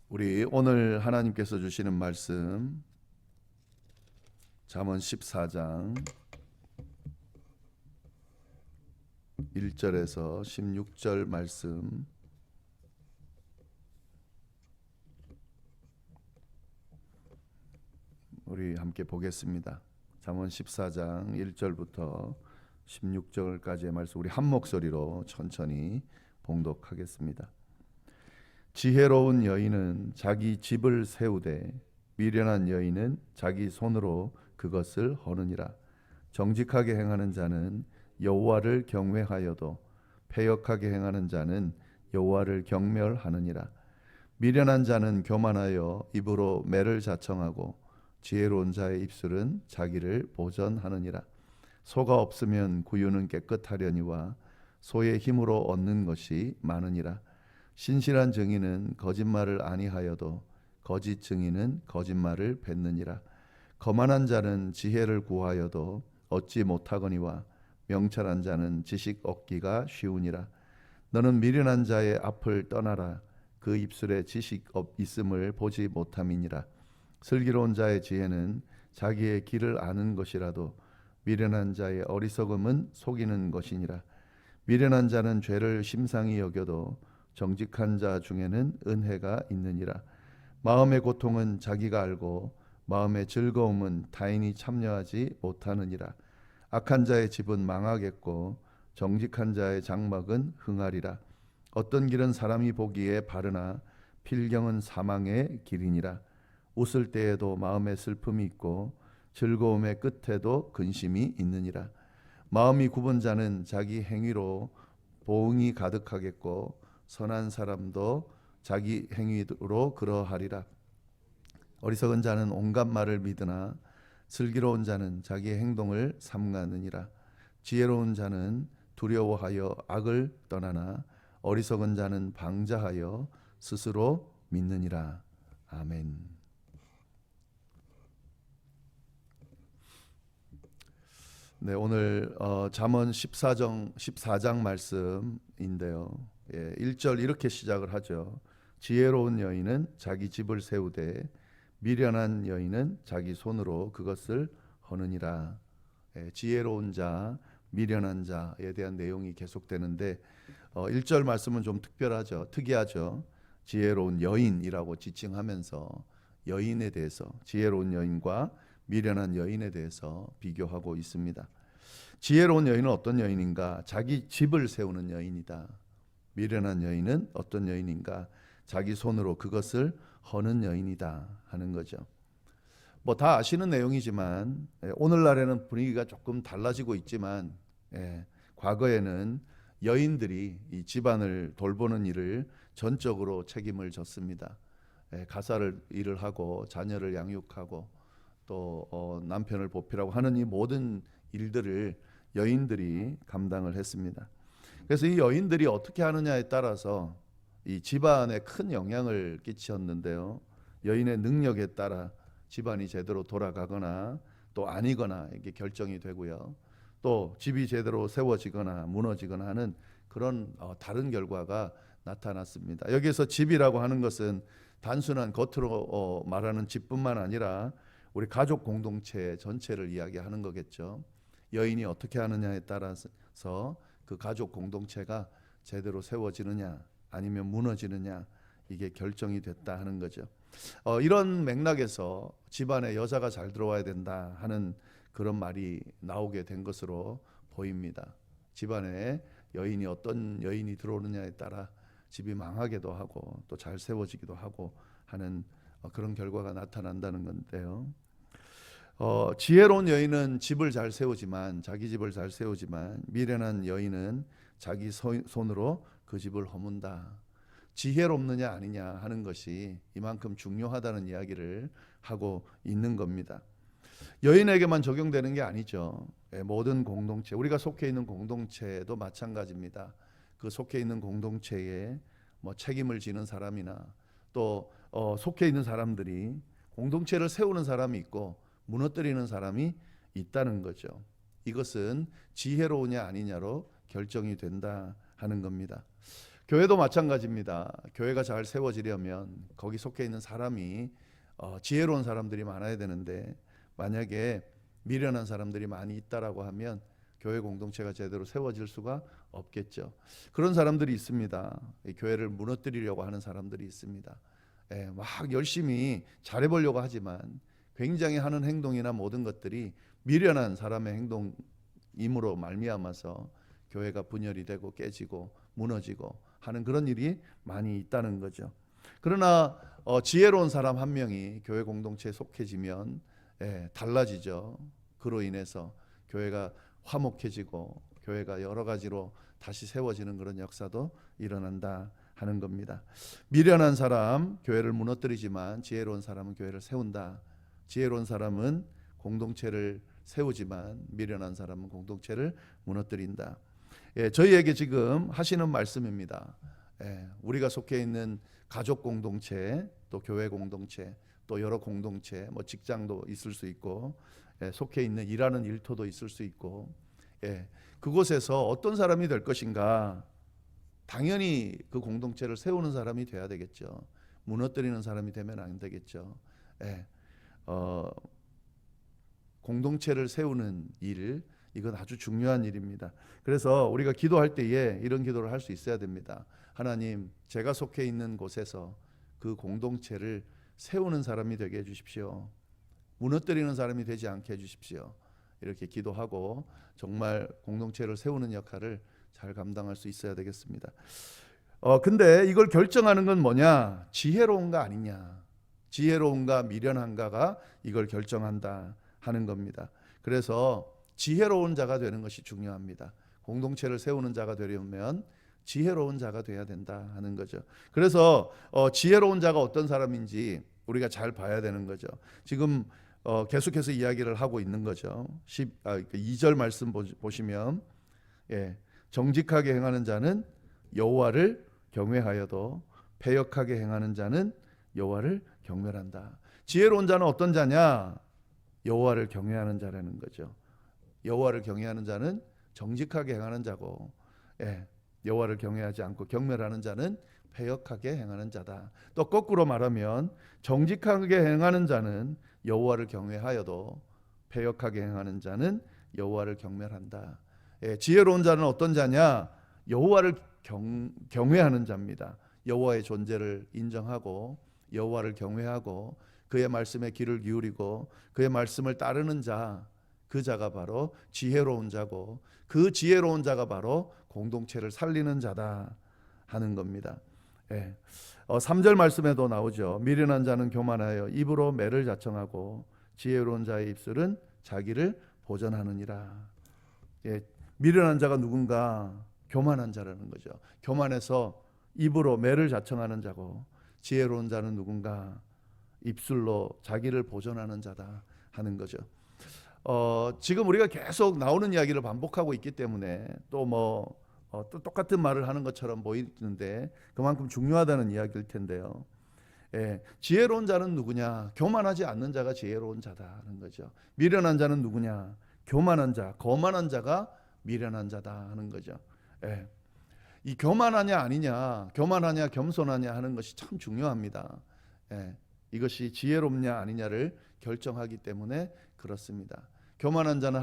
우리 오늘 하나님께서 주시는 말씀 잠언 14장 1절에서 16절 말씀 우리 함께 보겠습니다. 잠언 14장 1절부터 16절까지의 말씀 우리 한 목소리로 천천히 봉독하겠습니다. 지혜로운 여인은 자기 집을 세우되 미련한 여인은 자기 손으로 그것을 허느니라. 정직하게 행하는 자는 여호와를 경외하여도 패역하게 행하는 자는 여호와를 경멸하느니라. 미련한 자는 교만하여 입으로 매를 자청하고 지혜로운 자의 입술은 자기를 보전하느니라. 소가 없으면 구유는 깨끗하려니와 소의 힘으로 얻는 것이 많으니라. 신실한 증인은 거짓말을 아니하여도 거짓 증인은 거짓말을 뱉느니라. 거만한 자는 지혜를 구하여도 얻지 못하거니와 명철한 자는 지식 얻기가 쉬우니라. 너는 미련한 자의 앞을 떠나라. 그 입술에 지식 있음을 보지 못함이니라. 슬기로운 자의 지혜는 자기의 길을 아는 것이라도 미련한 자의 어리석음은 속이는 것이니라. 미련한 자는 죄를 심상히 여겨도 정직한 자 중에는 은혜가 있느니라. 마음의 고통은 자기가 알고 마음의 즐거움은 타인이 참여하지 못하느니라. 악한 자의 집은 망하겠고 정직한 자의 장막은 흥하리라. 어떤 길은 사람이 보기에 바르나 필경은 사망의 길이니라. 웃을 때에도 마음에 슬픔이 있고 즐거움의 끝에도 근심이 있느니라. 마음이 굽은 자는 자기 행위로 보응이 가득하겠고 선한 사람도 자기 행위로 그러하리라. 어리석은 자는 온갖 말을 믿으나 슬기로운 자는 자기 행동을 삼가느니라. 지혜로운 자는 두려워하여 악을 떠나나 어리석은 자는 방자하여 스스로 믿느니라. 아멘. 네, 오늘 잠언 14장 말씀인데요. 1절 이렇게 시작을 하죠. 지혜로운 여인은 자기 집을 세우되 미련한 여인은 자기 손으로 그것을 허느니라. 지혜로운 자, 미련한 자에 대한 내용이 계속되는데 1절 말씀은 좀 특별하죠. 특이하죠. 지혜로운 여인이라고 지칭하면서 여인에 대해서 지혜로운 여인과 미련한 여인에 대해서 비교하고 있습니다. 지혜로운 여인은 어떤 여인인가? 자기 집을 세우는 여인이다. 미련한 여인은 어떤 여인인가? 자기 손으로 그것을 허는 여인이다 하는 거죠. 뭐 다 아시는 내용이지만 오늘날에는 분위기가 조금 달라지고 있지만 과거에는 여인들이 이 집안을 돌보는 일을 전적으로 책임을 졌습니다. 가사를 일을 하고 자녀를 양육하고 또 남편을 보필하고 하는 이 모든 일들을 여인들이 감당을 했습니다. 그래서 이 여인들이 어떻게 하느냐에 따라서 이 집안에 큰 영향을 끼쳤는데요. 여인의 능력에 따라 집안이 제대로 돌아가거나 또 아니거나 이게 결정이 되고요. 또 집이 제대로 세워지거나 무너지거나 하는 그런 다른 결과가 나타났습니다. 여기에서 집이라고 하는 것은 단순한 겉으로 말하는 집뿐만 아니라 우리 가족 공동체 전체를 이야기하는 거겠죠. 여인이 어떻게 하느냐에 따라서 그 가족 공동체가 제대로 세워지느냐 아니면 무너지느냐 이게 결정이 됐다 하는 거죠. 이런 맥락에서 집안에 여자가 잘 들어와야 된다 하는 그런 말이 나오게 된 것으로 보입니다. 집안에 여인이 어떤 여인이 들어오느냐에 따라 집이 망하기도 하고 또 잘 세워지기도 하고 하는 그런 결과가 나타난다는 건데요. 지혜로운 여인은 집을 잘 세우지만 자기 집을 잘 세우지만 미련한 여인은 자기 손으로 그 집을 허문다. 지혜롭느냐 아니냐 하는 것이 이만큼 중요하다는 이야기를 하고 있는 겁니다. 여인에게만 적용되는 게 아니죠. 모든 공동체, 우리가 속해 있는 공동체도 마찬가지입니다. 그 속해 있는 공동체에 뭐 책임을 지는 사람이나 또 속해 있는 사람들이 공동체를 세우는 사람이 있고 무너뜨리는 사람이 있다는 거죠. 이것은 지혜로우냐 아니냐로 결정이 된다 하는 겁니다. 교회도 마찬가지입니다. 교회가 잘 세워지려면 거기 속해 있는 사람이 지혜로운 사람들이 많아야 되는데, 만약에 미련한 사람들이 많이 있다라고 하면 교회 공동체가 제대로 세워질 수가 없겠죠. 그런 사람들이 있습니다. 이 교회를 무너뜨리려고 하는 사람들이 있습니다. 막 열심히 잘해보려고 하지만 굉장히 하는 행동이나 모든 것들이 미련한 사람의 행동임으로 말미암아서 교회가 분열이 되고 깨지고 무너지고 하는 그런 일이 많이 있다는 거죠. 그러나 지혜로운 사람 한 명이 교회 공동체에 속해지면 달라지죠. 그로 인해서 교회가 화목해지고 교회가 여러 가지로 다시 세워지는 그런 역사도 일어난다 하는 겁니다. 미련한 사람 교회를 무너뜨리지만 지혜로운 사람은 교회를 세운다. 지혜로운 사람은 공동체를 세우지만 미련한 사람은 공동체를 무너뜨린다. 저희에게 지금 하시는 말씀입니다. 우리가 속해 있는 가족 공동체, 또 교회 공동체, 또 여러 공동체, 뭐 직장도 있을 수 있고, 속해 있는 일하는 일터도 있을 수 있고, 그곳에서 어떤 사람이 될 것인가? 당연히 그 공동체를 세우는 사람이 돼야 되겠죠. 무너뜨리는 사람이 되면 안 되겠죠. 공동체를 세우는 일, 이건 아주 중요한 일입니다. 그래서 우리가 기도할 때에 이런 기도를 할 수 있어야 됩니다. 하나님, 제가 속해 있는 곳에서 그 공동체를 세우는 사람이 되게 해주십시오. 무너뜨리는 사람이 되지 않게 해주십시오. 이렇게 기도하고 정말 공동체를 세우는 역할을 잘 감당할 수 있어야 되겠습니다. 근데 이걸 결정하는 건 뭐냐? 지혜로운가 아니냐? 지혜로운가 미련한가가 이걸 결정한다 하는 겁니다. 그래서 지혜로운 자가 되는 것이 중요합니다. 공동체를 세우는 자가 되려면 지혜로운 자가 돼야 된다 하는 거죠. 그래서 지혜로운 자가 어떤 사람인지 우리가 잘 봐야 되는 거죠. 지금 계속해서 이야기를 하고 있는 거죠. 2절 말씀 보시면, 정직하게 행하는 자는 여호와를 경외하여도 패역하게 행하는 자는 여호와를 경멸한다. 지혜로운 자는 어떤 자냐? 여호와를 경외하는 자라는 거죠. 여호와를 경외하는 자는 정직하게 행하는 자고, 여호와를 경외하지 않고 경멸하는 자는 패역하게 행하는 자다. 또 거꾸로 말하면 정직하게 행하는 자는 여호와를 경외하여도 패역하게 행하는 자는 여호와를 경멸한다. 지혜로운 자는 어떤 자냐? 여호와를 경외하는 자입니다. 여호와의 존재를 인정하고 여호와를 경외하고 그의 말씀에 귀를 기울이고 그의 말씀을 따르는 자, 그 자가 바로 지혜로운 자고, 그 지혜로운 자가 바로 공동체를 살리는 자다 하는 겁니다. 3절 말씀에도 나오죠. 미련한 자는 교만하여 입으로 매를 자청하고 지혜로운 자의 입술은 자기를 보전하느니라. 미련한 자가 누군가? 교만한 자라는 거죠. 교만해서 입으로 매를 자청하는 자고, 지혜로운 자는 누군가? 입술로 자기를 보전하는 자다 하는 거죠. 지금 우리가 계속 나오는 이야기를 반복하고 있기 때문에 또 똑같은 말을 하는 것처럼 보이는데 그만큼 중요하다는 이야기일 텐데요. 지혜로운 자는 누구냐? 교만하지 않는 자가 지혜로운 자다 하는 거죠. 미련한 자는 누구냐? 교만한 자, 거만한 자가 미련한 자다 하는 거죠. 이 교만하냐 아니냐, 교만하냐 겸손하냐 하는 것이 참 중요합니다. 이것이 지혜롭냐 아니냐를 결정하기 때문에 그렇습니다. 교만한 자는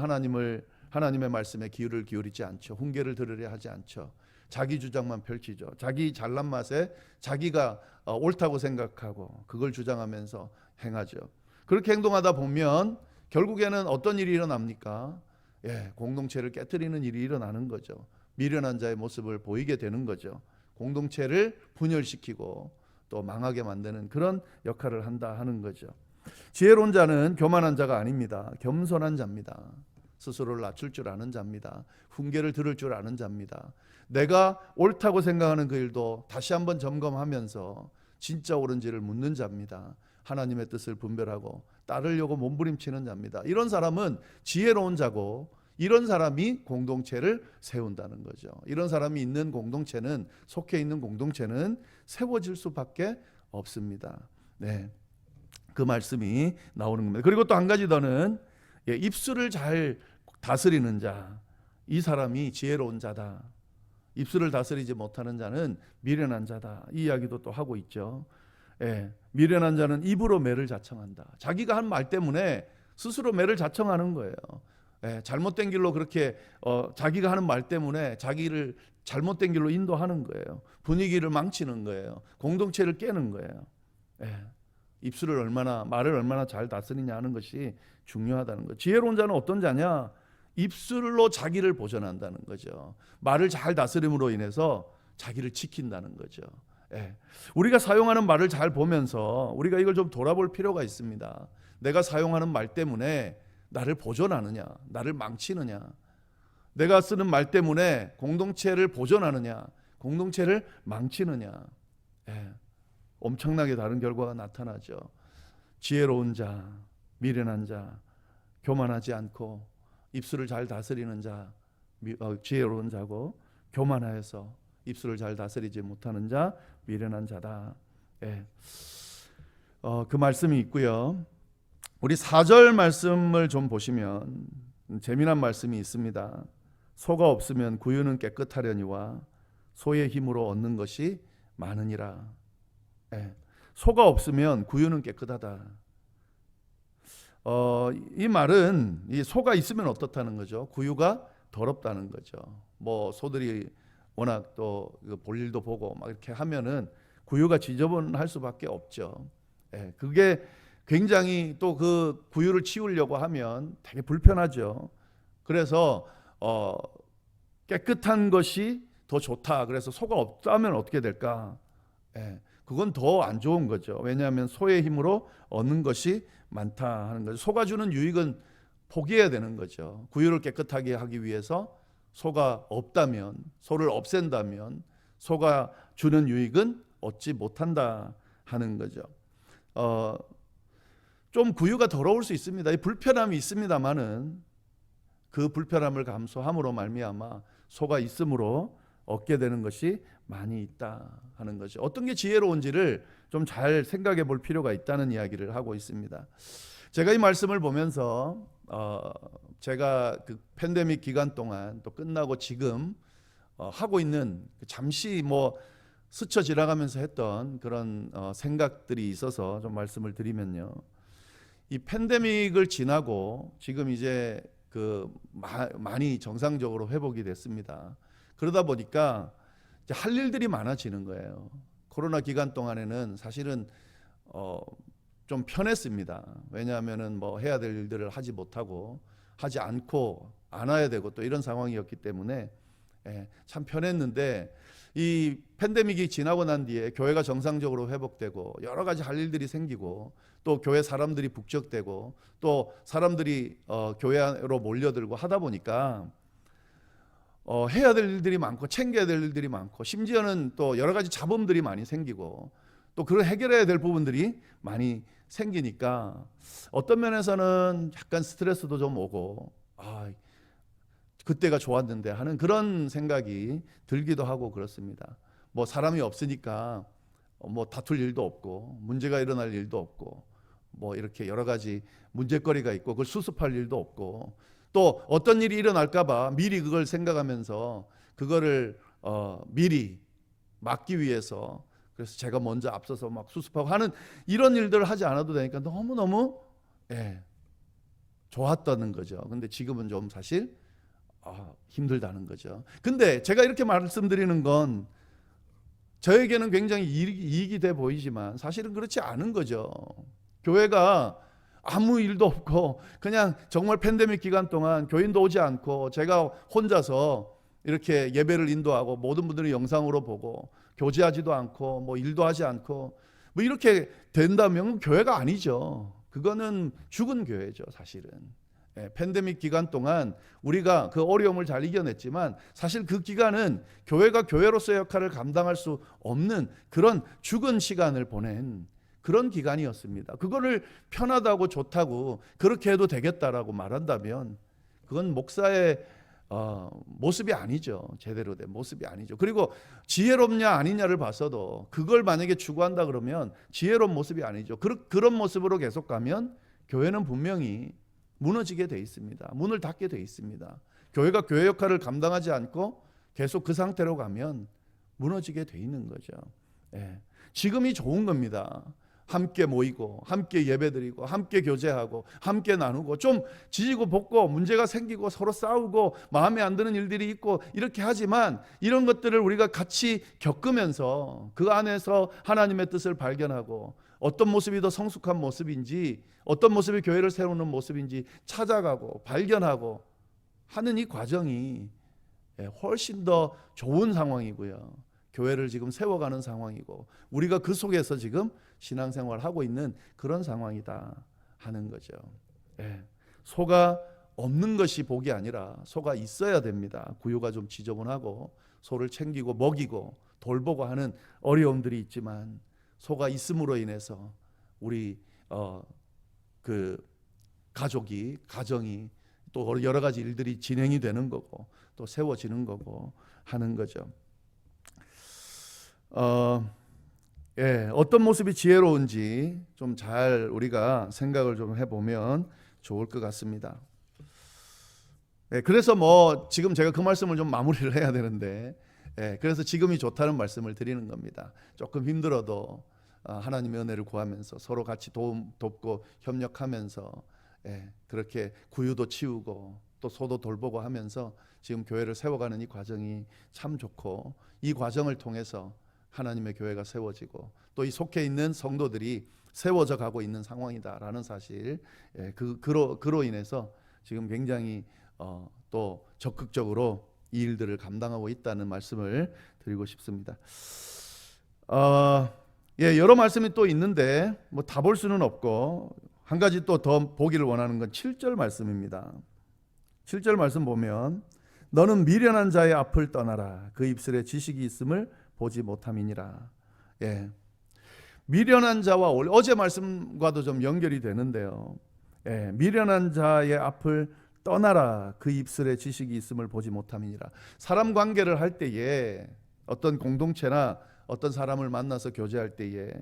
하나님의 말씀에 귀를 기울이지 않죠. 훈계를 들으려 하지 않죠. 자기 주장만 펼치죠. 자기 잘난 맛에 자기가 옳다고 생각하고 그걸 주장하면서 행하죠. 그렇게 행동하다 보면 결국에는 어떤 일이 일어납니까? 공동체를 깨트리는 일이 일어나는 거죠. 미련한 자의 모습을 보이게 되는 거죠. 공동체를 분열시키고 또 망하게 만드는 그런 역할을 한다 하는 거죠. 지혜로운 자는 교만한 자가 아닙니다. 겸손한 자입니다. 스스로를 낮출 줄 아는 자입니다. 훈계를 들을 줄 아는 자입니다. 내가 옳다고 생각하는 그 일도 다시 한번 점검하면서 진짜 옳은지를 묻는 자입니다. 하나님의 뜻을 분별하고 따르려고 몸부림치는 자입니다. 이런 사람은 지혜로운 자고, 이런 사람이 공동체를 세운다는 거죠. 이런 사람이 있는 공동체는, 속해 있는 공동체는 세워질 수밖에 없습니다. 그 말씀이 나오는 겁니다. 그리고 또 한 가지 더는 입술을 잘 다스리는 자, 이 사람이 지혜로운 자다. 입술을 다스리지 못하는 자는 미련한 자다. 이 이야기도 또 하고 있죠. 미련한 자는 입으로 매를 자청한다. 자기가 한 말 때문에 스스로 매를 자청하는 거예요. 잘못된 길로 그렇게 자기가 하는 말 때문에 자기를 잘못된 길로 인도하는 거예요. 분위기를 망치는 거예요. 공동체를 깨는 거예요. 말을 얼마나 잘 다스리냐 하는 것이 중요하다는 거예요. 지혜로운 자는 어떤 자냐? 입술로 자기를 보존한다는 거죠. 말을 잘 다스림으로 인해서 자기를 지킨다는 거죠. 우리가 사용하는 말을 잘 보면서 우리가 이걸 좀 돌아볼 필요가 있습니다. 내가 사용하는 말 때문에 나를 보존하느냐, 나를 망치느냐, 내가 쓰는 말 때문에 공동체를 보존하느냐, 공동체를 망치느냐, 엄청나게 다른 결과가 나타나죠. 지혜로운 자, 미련한 자, 교만하지 않고 입술을 잘 다스리는 자, 지혜로운 자고, 교만하여서 입술을 잘 다스리지 못하는 자, 미련한 자다. 그 말씀이 있고요. 우리 4절 말씀을 좀 보시면 재미난 말씀이 있습니다. 소가 없으면 구유는 깨끗하려니와 소의 힘으로 얻는 것이 많으니라. 소가 없으면 구유는 깨끗하다. 이 말은 이 소가 있으면 어떻다는 거죠? 구유가 더럽다는 거죠. 뭐 소들이 워낙 또 볼 일도 보고 막 이렇게 하면은 구유가 지저분할 수밖에 없죠. 그게 굉장히 또 그 구유를 치우려고 하면 되게 불편하죠. 그래서 깨끗한 것이 더 좋다. 그래서 소가 없다면 어떻게 될까? 그건 더 안 좋은 거죠. 왜냐하면 소의 힘으로 얻는 것이 많다 하는 거죠. 소가 주는 유익은 포기해야 되는 거죠. 구유를 깨끗하게 하기 위해서 소가 없다면, 소를 없앤다면 소가 주는 유익은 얻지 못한다 하는 거죠. 좀 구유가 더러울 수 있습니다. 이 불편함이 있습니다만은 그 불편함을 감수함으로 말미암아 소가 있음으로 얻게 되는 것이 많이 있다 하는 거죠. 어떤 게 지혜로운지를 좀 잘 생각해 볼 필요가 있다는 이야기를 하고 있습니다. 제가 이 말씀을 보면서 제가 그 팬데믹 기간 동안 또 끝나고 지금 하고 있는 잠시 뭐 스쳐 지나가면서 했던 그런 생각들이 있어서 좀 말씀을 드리면요. 이 팬데믹을 지나고 지금 이제 많이 정상적으로 회복이 됐습니다. 그러다 보니까 이제 할 일들이 많아지는 거예요. 코로나 기간 동안에는 사실은 좀 편했습니다. 왜냐하면은 뭐 해야 될 일들을 하지 못하고 하지 않고 안 와야 되고 또 이런 상황이었기 때문에 참 편했는데 이 팬데믹이 지나고 난 뒤에 교회가 정상적으로 회복되고 여러 가지 할 일들이 생기고 또 교회 사람들이 북적대고 또 사람들이 교회로 몰려들고 하다 보니까 해야 될 일들이 많고 챙겨야 될 일들이 많고 심지어는 또 여러 가지 잡음들이 많이 생기고 또 그걸 해결해야 될 부분들이 많이 생기니까 어떤 면에서는 약간 스트레스도 좀 오고 그때가 좋았는데 하는 그런 생각이 들기도 하고 그렇습니다. 뭐 사람이 없으니까 뭐 다툴 일도 없고 문제가 일어날 일도 없고 뭐 이렇게 여러 가지 문제거리가 있고 그걸 수습할 일도 없고 또 어떤 일이 일어날까 봐 미리 그걸 생각하면서 그거를 미리 막기 위해서 그래서 제가 먼저 앞서서 막 수습하고 하는 이런 일들을 하지 않아도 되니까 너무너무 좋았다는 거죠. 근데 지금은 좀 사실 힘들다는 거죠. 근데 제가 이렇게 말씀드리는 건 저에게는 굉장히 이익이 돼 보이지만 사실은 그렇지 않은 거죠. 교회가 아무 일도 없고 그냥 정말 팬데믹 기간 동안 교인도 오지 않고 제가 혼자서 이렇게 예배를 인도하고 모든 분들이 영상으로 보고 교제하지도 않고 뭐 일도 하지 않고 뭐 이렇게 된다면 교회가 아니죠. 그거는 죽은 교회죠, 사실은. 팬데믹 기간 동안 우리가 그 어려움을 잘 이겨냈지만 사실 그 기간은 교회가 교회로서의 역할을 감당할 수 없는 그런 죽은 시간을 보낸 그런 기간이었습니다. 그거를 편하다고 좋다고 그렇게 해도 되겠다라고 말한다면 그건 목사의 모습이 아니죠. 제대로 된 모습이 아니죠. 그리고 지혜롭냐 아니냐를 봐서도 그걸 만약에 추구한다 그러면 지혜로운 모습이 아니죠. 그런 모습으로 계속 가면 교회는 분명히 무너지게 돼 있습니다. 문을 닫게 돼 있습니다. 교회가 교회 역할을 감당하지 않고 계속 그 상태로 가면 무너지게 돼 있는 거죠. 예. 지금이 좋은 겁니다. 함께 모이고 함께 예배드리고 함께 교제하고 함께 나누고 좀 지지고 볶고 문제가 생기고 서로 싸우고 마음에 안 드는 일들이 있고 이렇게 하지만 이런 것들을 우리가 같이 겪으면서 그 안에서 하나님의 뜻을 발견하고 어떤 모습이 더 성숙한 모습인지 어떤 모습이 교회를 세우는 모습인지 찾아가고 발견하고 하는 이 과정이 훨씬 더 좋은 상황이고요. 교회를 지금 세워가는 상황이고 우리가 그 속에서 지금 신앙생활을 하고 있는 그런 상황이다 하는 거죠. 소가 없는 것이 복이 아니라 소가 있어야 됩니다. 구유가 좀 지저분하고 소를 챙기고 먹이고 돌보고 하는 어려움들이 있지만 소가 있음으로 인해서 우리 그 가정이 또 여러 가지 일들이 진행이 되는 거고 또 세워지는 거고 하는 거죠. 어떤 모습이 지혜로운지 좀 잘 우리가 생각을 좀 해보면 좋을 것 같습니다. 그래서 지금 제가 그 말씀을 좀 마무리를 해야 되는데 그래서 지금이 좋다는 말씀을 드리는 겁니다. 조금 힘들어도 하나님의 은혜를 구하면서 서로 같이 돕고 협력하면서 그렇게 구유도 치우고 또 소도 돌보고 하면서 지금 교회를 세워가는 이 과정이 참 좋고 이 과정을 통해서 하나님의 교회가 세워지고 또 이 속해 있는 성도들이 세워져 가고 있는 상황이다라는 사실, 그로 인해서 지금 굉장히 또 적극적으로 이 일들을 감당하고 있다는 말씀을 드리고 싶습니다. 여러 말씀이 또 있는데 다 볼 수는 없고 한 가지 또 더 보기를 원하는 건 7절 말씀입니다. 7절 말씀 보면 너는 미련한 자의 앞을 떠나라. 그 입술에 지식이 있음을 보지 못함이니라. 미련한 자와 어제 말씀과도 좀 연결이 되는데요. 미련한 자의 앞을 떠나라. 그 입술에 지식이 있음을 보지 못함이니라. 사람 관계를 할 때에 어떤 공동체나 어떤 사람을 만나서 교제할 때에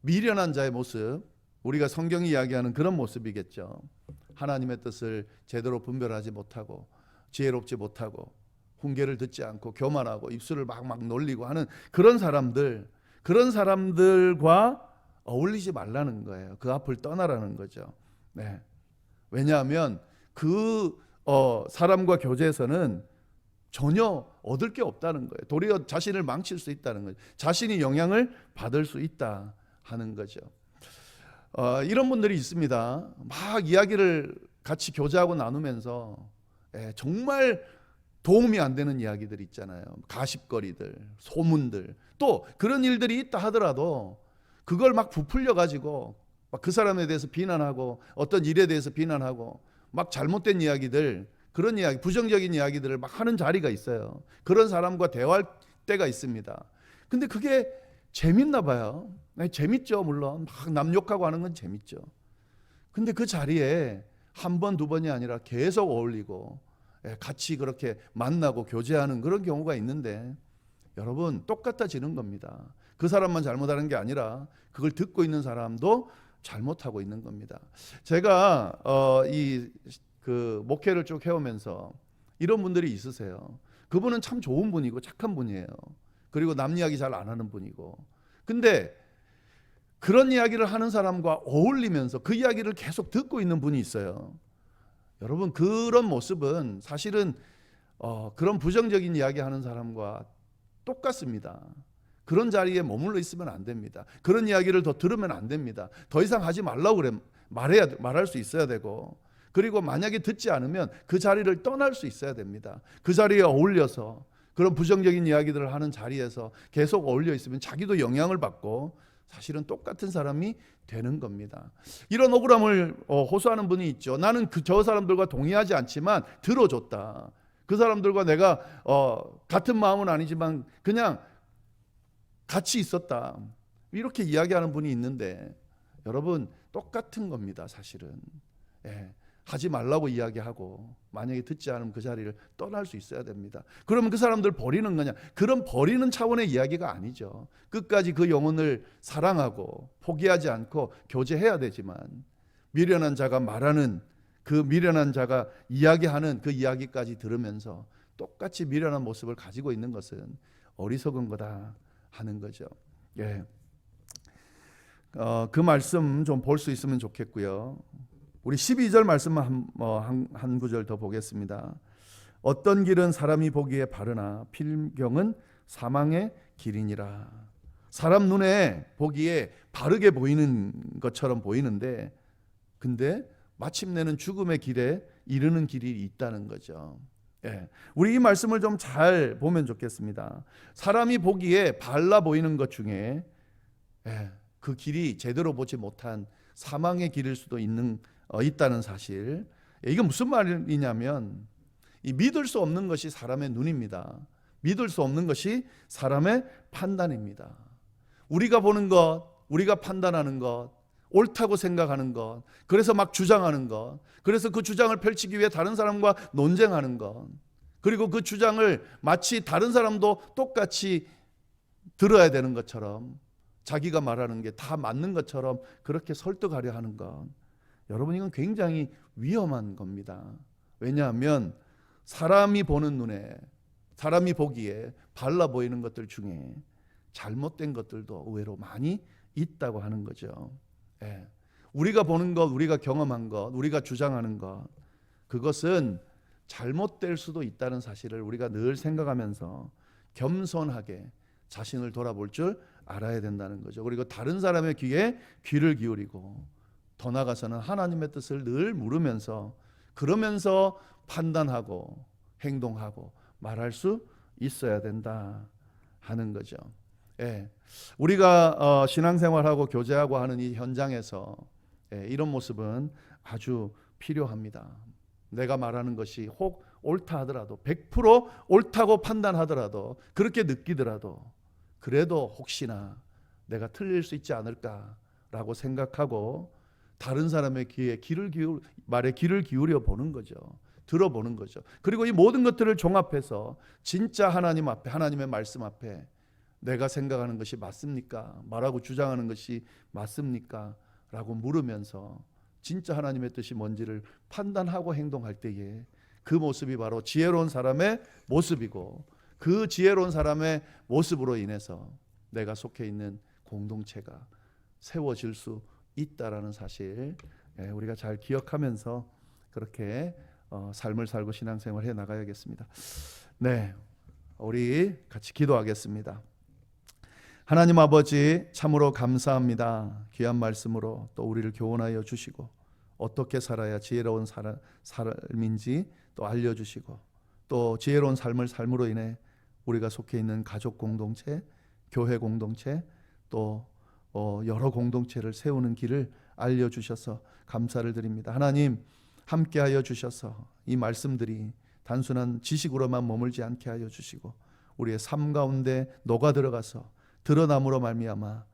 미련한 자의 모습, 우리가 성경이 이야기하는 그런 모습이겠죠. 하나님의 뜻을 제대로 분별하지 못하고 지혜롭지 못하고 훈계를 듣지 않고 교만하고 입술을 막 놀리고 하는 그런 사람들과 어울리지 말라는 거예요. 그 앞을 떠나라는 거죠. 왜냐하면 그 사람과 교제에서는 전혀 얻을 게 없다는 거예요. 도리어 자신을 망칠 수 있다는 거죠. 자신이 영향을 받을 수 있다 하는 거죠. 이런 분들이 있습니다. 막 이야기를 같이 교제하고 나누면서 정말 도움이 안 되는 이야기들 있잖아요. 가십거리들, 소문들, 또 그런 일들이 있다 하더라도 그걸 막 부풀려 가지고 막 그 사람에 대해서 비난하고 어떤 일에 대해서 비난하고 막 잘못된 이야기들, 그런 이야기, 부정적인 이야기들을 막 하는 자리가 있어요. 그런 사람과 대화할 때가 있습니다. 근데 그게 재밌나 봐요. 재밌죠. 물론 막 남 욕하고 하는 건 재밌죠. 근데 그 자리에 한 번, 두 번이 아니라 계속 어울리고 같이 그렇게 만나고 교제하는 그런 경우가 있는데 여러분 똑같아지는 겁니다. 그 사람만 잘못하는 게 아니라 그걸 듣고 있는 사람도 잘못하고 있는 겁니다. 제가 그 목회를 쭉 해오면서 이런 분들이 있으세요. 그분은 참 좋은 분이고 착한 분이에요. 그리고 남 이야기 잘 안 하는 분이고, 근데 그런 이야기를 하는 사람과 어울리면서 그 이야기를 계속 듣고 있는 분이 있어요. 여러분 그런 모습은 사실은 그런 부정적인 이야기 하는 사람과 똑같습니다. 그런 자리에 머물러 있으면 안 됩니다. 그런 이야기를 더 들으면 안 됩니다. 더 이상 하지 말라고 말할 수 있어야 되고, 그리고 만약에 듣지 않으면 그 자리를 떠날 수 있어야 됩니다. 그 자리에 어울려서 그런 부정적인 이야기들을 하는 자리에서 계속 어울려 있으면 자기도 영향을 받고 사실은 똑같은 사람이 되는 겁니다. 이런 억울함을 호소하는 분이 있죠. 나는 저 사람들과 동의하지 않지만 들어줬다. 그 사람들과 내가 같은 마음은 아니지만 그냥 같이 있었다. 이렇게 이야기하는 분이 있는데 여러분 똑같은 겁니다. 사실은. 하지 말라고 이야기하고 만약에 듣지 않으면 그 자리를 떠날 수 있어야 됩니다. 그러면 그 사람들 버리는 거냐? 그런 버리는 차원의 이야기가 아니죠. 끝까지 그 영혼을 사랑하고 포기하지 않고 교제해야 되지만, 미련한 자가 말하는 그 미련한 자가 이야기하는 그 이야기까지 들으면서 똑같이 미련한 모습을 가지고 있는 것은 어리석은 거다 하는 거죠. 예. 그 말씀 좀 볼 수 있으면 좋겠고요. 우리 12절 말씀만 한 구절 더 보겠습니다. 어떤 길은 사람이 보기에 바르나 필경은 사망의 길이니라. 사람 눈에 보기에 바르게 보이는 것처럼 보이는데 근데 마침내는 죽음의 길에 이르는 길이 있다는 거죠. 예. 우리 이 말씀을 좀 잘 보면 좋겠습니다. 사람이 보기에 발라 보이는 것 중에 그 길이 제대로 보지 못한 사망의 길일 수도 있다는 사실. 이게 무슨 말이냐면 이 믿을 수 없는 것이 사람의 눈입니다. 믿을 수 없는 것이 사람의 판단입니다. 우리가 보는 것, 우리가 판단하는 것, 옳다고 생각하는 것, 그래서 막 주장하는 것, 그래서 그 주장을 펼치기 위해 다른 사람과 논쟁하는 것, 그리고 그 주장을 마치 다른 사람도 똑같이 들어야 되는 것처럼 자기가 말하는 게 다 맞는 것처럼 그렇게 설득하려 하는 것, 여러분 이건 굉장히 위험한 겁니다. 왜냐하면 사람이 보는 눈에, 사람이 보기에 발라 보이는 것들 중에 잘못된 것들도 의외로 많이 있다고 하는 거죠. 예. 우리가 보는 것, 우리가 경험한 것, 우리가 주장하는 것, 그것은 잘못될 수도 있다는 사실을 우리가 늘 생각하면서 겸손하게 자신을 돌아볼 줄 알아야 된다는 거죠. 그리고 다른 사람의 귀에 귀를 기울이고 더 나아가서는 하나님의 뜻을 늘 물으면서 그러면서 판단하고 행동하고 말할 수 있어야 된다 하는 거죠. 예. 우리가 신앙생활하고 교제하고 하는 이 현장에서 이런 모습은 아주 필요합니다. 내가 말하는 것이 혹 옳다 하더라도 100% 옳다고 판단하더라도 그렇게 느끼더라도 그래도 혹시나 내가 틀릴 수 있지 않을까라고 생각하고 다른 사람의 말에 귀를 기울여 보는 거죠. 들어보는 거죠. 그리고 이 모든 것들을 종합해서 진짜 하나님 앞에, 하나님의 말씀 앞에 내가 생각하는 것이 맞습니까? 말하고 주장하는 것이 맞습니까? 라고 물으면서 진짜 하나님의 뜻이 뭔지를 판단하고 행동할 때에 그 모습이 바로 지혜로운 사람의 모습이고 그 지혜로운 사람의 모습으로 인해서 내가 속해 있는 공동체가 세워질 수 있다라는 사실 우리가 잘 기억하면서 그렇게 삶을 살고 신앙생활을 해 나가야겠습니다. 네, 우리 같이 기도하겠습니다. 하나님 아버지 참으로 감사합니다. 귀한 말씀으로 또 우리를 교훈하여 주시고 어떻게 살아야 지혜로운 삶인지 또 알려주시고 또 지혜로운 삶으로 인해 우리가 속해 있는 가족 공동체, 교회 공동체 또 여러 공동체를 세우는 길을 알려주셔서 감사를 드립니다. 하나님 함께하여 주셔서 이 말씀들이 단순한 지식으로만 머물지 않게 하여 주시고 우리의 삶 가운데 녹아 들어가서 드러남으로 말미암아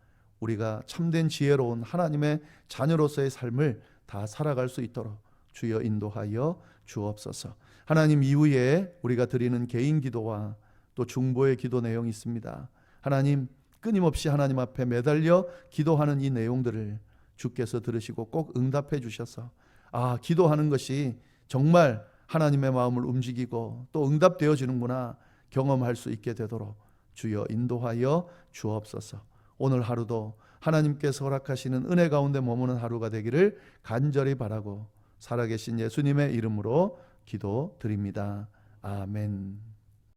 우리가 참된 지혜로운 하나님의 자녀로서의 삶을 다 살아갈 수 있도록 주여 인도하여 주옵소서. 하나님 이후에 우리가 드리는 개인 기도와 또 중보의 기도 내용이 있습니다. 하나님 끊임없이 하나님 앞에 매달려 기도하는 이 내용들을 주께서 들으시고 꼭 응답해 주셔서 기도하는 것이 정말 하나님의 마음을 움직이고 또 응답되어지는구나 경험할 수 있게 되도록 주여 인도하여 주옵소서. 오늘 하루도 하나님께서 허락하시는 은혜 가운데 머무는 하루가 되기를 간절히 바라고 살아계신 예수님의 이름으로 기도드립니다. 아멘.